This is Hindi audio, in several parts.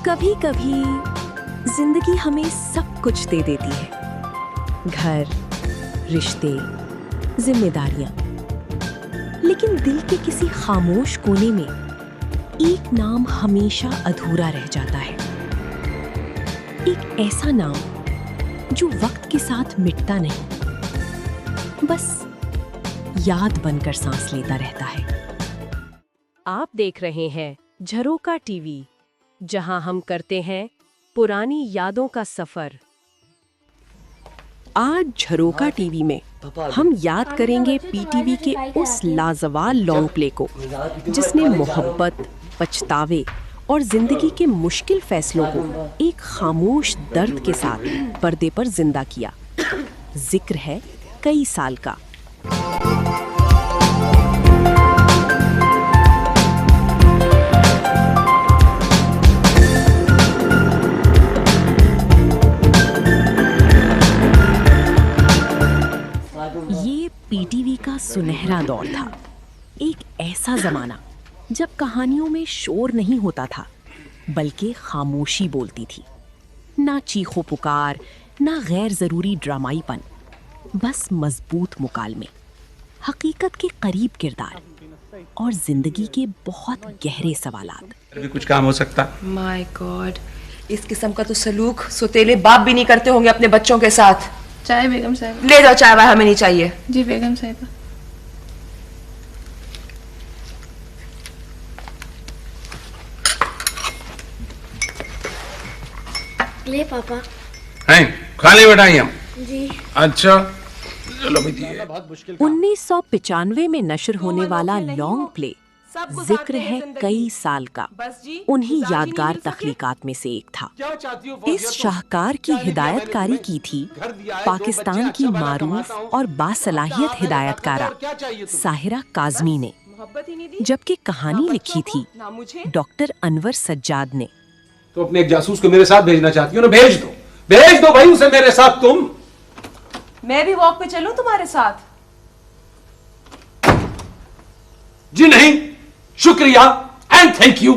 कभी कभी जिंदगी हमें सब कुछ दे देती है, घर, रिश्ते, जिम्मेदारियां। लेकिन दिल के किसी खामोश कोने में एक नाम हमेशा अधूरा रह जाता है। एक ऐसा नाम जो वक्त के साथ मिटता नहीं, बस याद बनकर सांस लेता रहता है। आप देख रहे हैं झरोका टीवी, जहां हम करते हैं पुरानी यादों का सफर। आज झरोका टीवी में हम याद करेंगे पीटीवी के उस लाजवाब लॉन्ग प्ले को, जिसने मोहब्बत, पछतावे और जिंदगी के मुश्किल फैसलों को एक खामोश दर्द के साथ पर्दे पर जिंदा किया। जिक्र है कई साल का। ये पीटीवी का सुनहरा दौर था। एक ऐसा जमाना जब कहानियों में शोर नहीं होता था, बल्कि खामोशी बोलती थी। ना चीखो पुकार, ना गैर जरूरी ड्रामाईपन, बस मजबूत मुकालमे, हकीकत के करीब किरदार और जिंदगी के बहुत गहरे सवालात। भी कुछ काम हो सकता। माय गॉड, इस किस्म का तो सलूक सोतेले बाप भी नहीं करते होंगे अपने बच्चों के साथ। चाय बेगम साहिबा। ले जाओ चाय, हमें नहीं चाहिए। जी बेगम साहिबा। ले पापा। हैं, खा ले बेटा हम। जी। अच्छा चलो भी दिए। 1995 में नशर होने वाला लॉन्ग प्ले जिक्र है कई साल का, उन्हीं यादगार तख्लीकात में से एक था। इस शाहकार की हिदायतकारी की थी पाकिस्तान की मारूफ और बासलाहियत हिदायतकारा साहिरा काज़मी ने, जबकि कहानी लिखी थी डॉक्टर अनवर सज्जाद ने। तो अपने एक जासूस को मेरे साथ भेजना चाहती हो ना, भेज दो भाई उसे मेरे साथ। तुम, मैं भी वॉक पे चलूं तुम्हारे साथ? जी नहीं, शुक्रिया एंड थैंक यू।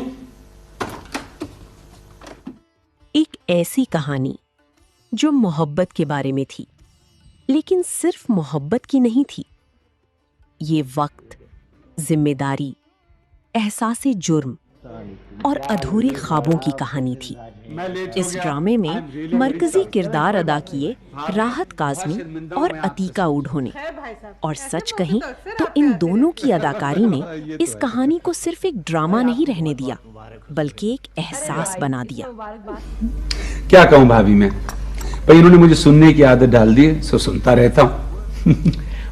एक ऐसी कहानी जो मोहब्बत के बारे में थी, लेकिन सिर्फ मोहब्बत की नहीं थी। ये वक्त, जिम्मेदारी, एहसास जुर्म और अधूरे ख्वाबों की कहानी थी। इस ड्रामे में मरकजी किरदार अदा किए राहत काज़मी और अतीका उढ़ो ने। और सच कहीं तो इन दोनों की अदाकारी ने इस कहानी को सिर्फ एक ड्रामा नहीं रहने दिया, बल्कि एक एहसास बना दिया। क्या कहूं भाभी मैं, भाई इन्होंने मुझे सुनने की आदत डाल दी है, सो सुनता रहता हूं।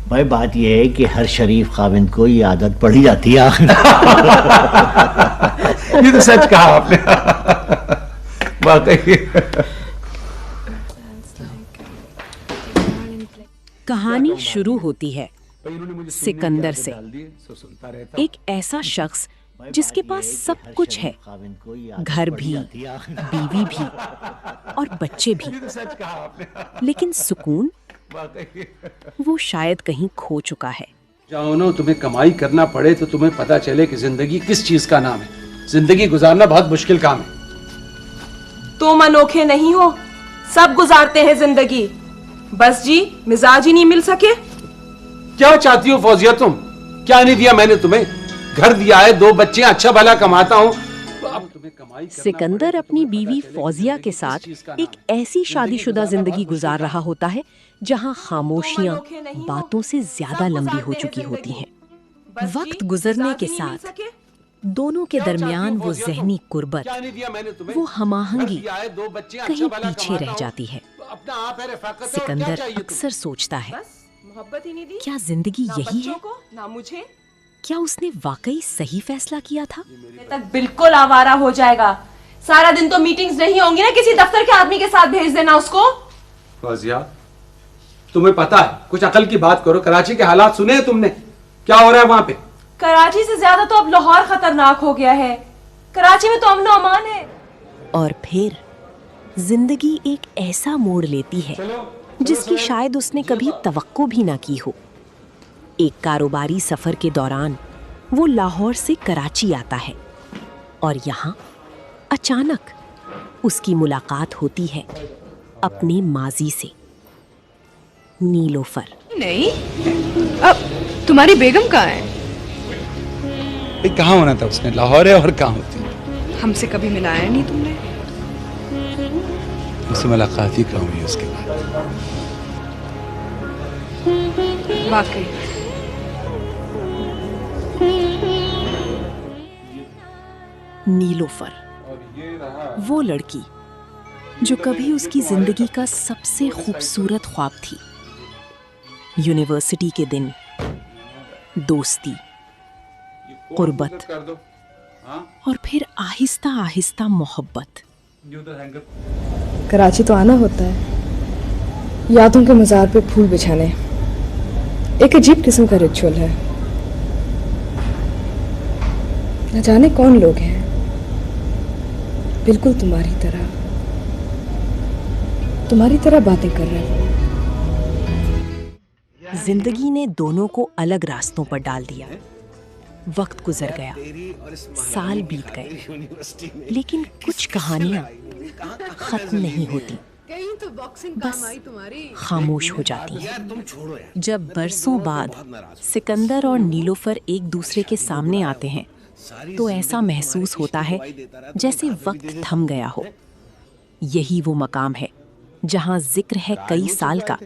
भाई बात यह है कि हर शरीफ खाविंद को ये आदत पड़ी जाती है। ये तो सच कहा आपने। वाकई। कहानी शुरू होती है सिकंदर से, एक ऐसा शख्स जिसके पास सब कुछ है, घर भी, बीवी भी और बच्चे भी, लेकिन सुकून वो शायद कहीं खो चुका है। जाओ ना, तुम्हें कमाई करना पड़े तो तुम्हें पता चले कि जिंदगी किस चीज का नाम है। जिंदगी गुजारना बहुत मुश्किल काम है। तुम अनोखे नहीं हो, सब गुजारते हैं जिंदगी, बस जी मिजाज ही नहीं मिल सके। क्या चाहती हो फौजिया तुम? क्या नहीं दिया मैंने तुम्हें? घर दिया है, 2 बच्चे, अच्छा भला कमाता हूँ। अब तुम्हें कमाई करना सिकंदर पड़े अपनी तो बीवी पता चले फौजिया कि के किस साथ चीज का एक नाम है। ऐसी शादीशुदा जिंदगी बहुत गुजार मुश्किल रहा होता है जहां खामोशियां बातों से ज्यादा लंबी हो चुकी होती हैं। वक्त गुजरने के साथ दोनों के दरमियान वो जहनी कुर्बत, क्या नहीं दिया मैंने तुम्हें? वो हमाहंगी घर दिया है, 2 बच्चे, कहीं अच्छा भला पीछे कमाता रह हूँ। जाती है। अपना आप है, रफ़ाक़त है, और क्या सिकंदर चाहिए तुम्हें? अक्सर सोचता है, मोहब्बत ही नहीं दी, क्या जिंदगी ना यही बच्चों है? को, ना मुझे। क्या उसने वाकई सही फैसला किया था? तक बिल्कुल आवारा हो जाएगा। सारा दिन तो मीटिंग्स नहीं होंगी ना, किसी दफ्तर के आदमी के साथ भेज देना उसको। फौजिया, तुम्हें पता है, कुछ अकल की बात करो। कराची के हालात सुने हैं तुमने? क्या हो रहा है वहां पे? कराची से ज्यादा तो अब लाहौर खतरनाक हो गया है। कराची में तो अमन अमान है। और फिर जिंदगी एक ऐसा मोड़ लेती है जिसकी शायद उसने कभी तवक्को भी ना की हो। एक कारोबारी सफर के दौरान वो लाहौर से कराची आता है और यहाँ अचानक उसकी मुलाकात होती है अपने माजी से, नीलोफर। नहीं, अब तुम्हारी बेगम कहाँ है? कहाँ होना था उसने, लाहौर है और कहाँ होती, हमसे कभी मिलाया नहीं तुमने। उससे मुलाकात ही कहाँ हुई उसके बाद। वाकई नीलोफर, वो लड़की जो कभी उसकी जिंदगी का सबसे खूबसूरत ख्वाब थी। यूनिवर्सिटी के दिन, दोस्ती, कुर्बत और फिर आहिस्ता आहिस्ता मोहब्बत। कराची तो आना होता है, यादों के मज़ार पे फूल बिछाने। एक अजीब किस्म का रिचुअल है। न जाने कौन लोग हैं, बिल्कुल तुम्हारी तरह बातें कर रहे हैं। जिंदगी ने दोनों को अलग रास्तों पर डाल दिया। वक्त गुजर गया, साल बीत गए, लेकिन कुछ कहानियां खत्म नहीं होती, बस खामोश हो जाती हैं। जब बरसों बाद सिकंदर और नीलोफर एक दूसरे के सामने आते हैं तो ऐसा महसूस होता है जैसे वक्त थम गया हो। यही वो मकाम है जहां जिक्र है कई साल का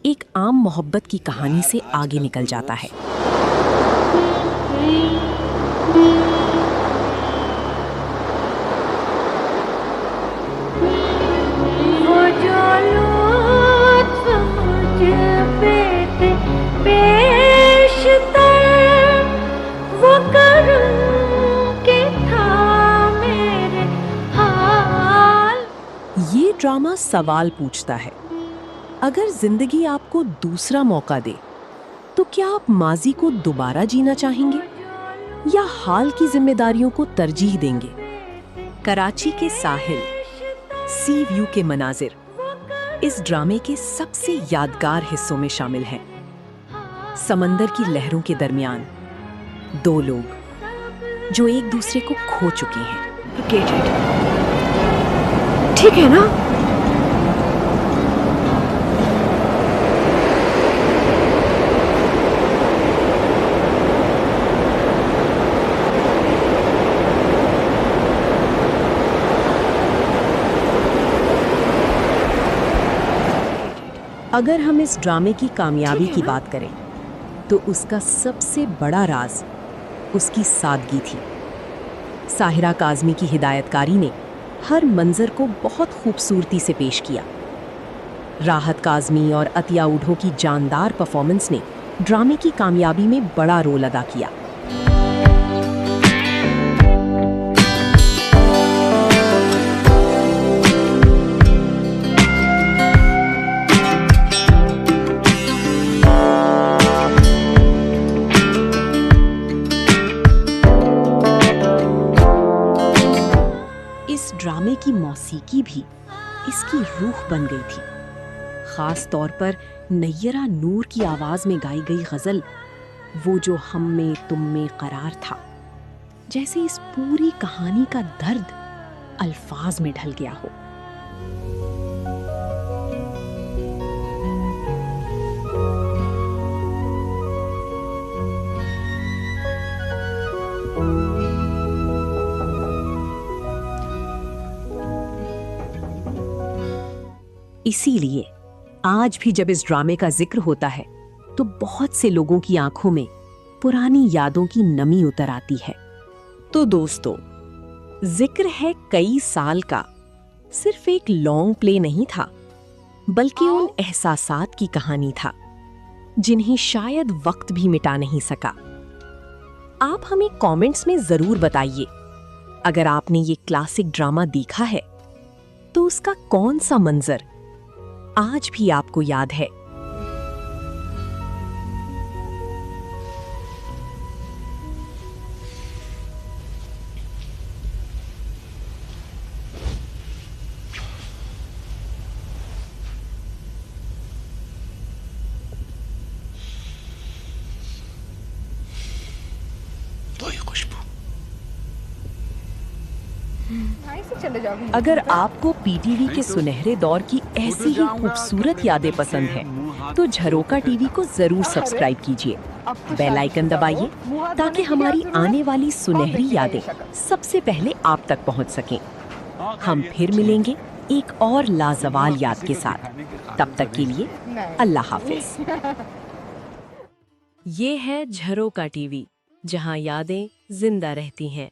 एक आम मोहब्बत की कहानी से आगे निकल जाता है। ये ड्रामा सवाल पूछता है, अगर जिंदगी आपको दूसरा मौका दे तो क्या आप माजी को दोबारा जीना चाहेंगे या हाल की जिम्मेदारियों को तरजीह देंगे? कराची के साहिल, सी व्यू के मनाजिर इस ड्रामे के सबसे यादगार हिस्सों में शामिल हैं। समंदर की लहरों के दरमियान दो लोग जो एक दूसरे को खो चुके हैं। ठीक है ना? अगर हम इस ड्रामे की कामयाबी की बात करें तो उसका सबसे बड़ा राज उसकी सादगी थी। साहिरा काज़मी की हिदायतकारी ने हर मंजर को बहुत खूबसूरती से पेश किया। राहत काज़मी और अतिया उढ़ो की जानदार परफॉर्मेंस ने ड्रामे की कामयाबी में बड़ा रोल अदा किया। ड्रामे की मौसीकी भी इसकी रूह बन गई थी। खास तौर पर नैयरा नूर की आवाज में गाई गई गजल, वो जो हम में तुम में करार था, जैसे इस पूरी कहानी का दर्द अल्फाज में ढल गया हो। इसीलिए आज भी जब इस ड्रामे का जिक्र होता है तो बहुत से लोगों की आंखों में पुरानी यादों की नमी उतर आती है। तो दोस्तों, जिक्र है कई साल का सिर्फ एक लॉन्ग प्ले नहीं था, बल्कि उन एहसासात की कहानी था जिन्हें शायद वक्त भी मिटा नहीं सका। आप हमें कमेंट्स में जरूर बताइए, अगर आपने ये क्लासिक ड्रामा देखा है तो उसका कौन सा मंजर आज भी आपको याद है। तो ये खुशबू अगर आपको पीटीवी के सुनहरे दौर की ऐसी ही खूबसूरत यादें पसंद हैं, तो झरोका टीवी को जरूर सब्सक्राइब कीजिए, बेल आइकन दबाइए ताकि हमारी आने वाली सुनहरी यादें सबसे पहले आप तक पहुंच सकें। हम फिर मिलेंगे एक और लाजवाल याद के साथ। तब तक के लिए अल्लाह हाफिज। ये है झरोका टीवी, जहां यादें जिंदा रहती हैं।